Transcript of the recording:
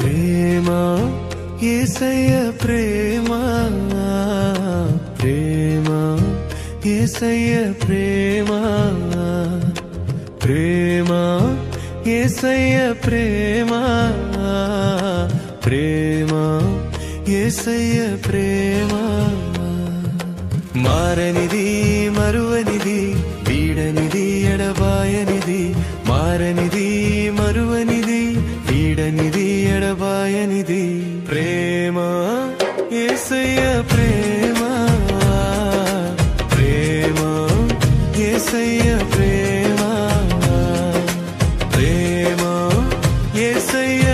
ప్రేమ యేసయ్య ప్రేమ, ప్రేమ యేసయ్య ప్రేమ, ప్రేమ యేసయ్య ప్రేమ, ప్రేమ యేసయ్య ప్రేమ. మారనిది మరువనిది వీడనిది ఎడబాయనిది, మారనిది మరువనిది వీడనిది ఎడబాయనిది. ప్రేమ యేసయ్య ప్రేమ, ప్రేమ యేసయ్య ప్రేమ, ప్రేమ యేసయ్య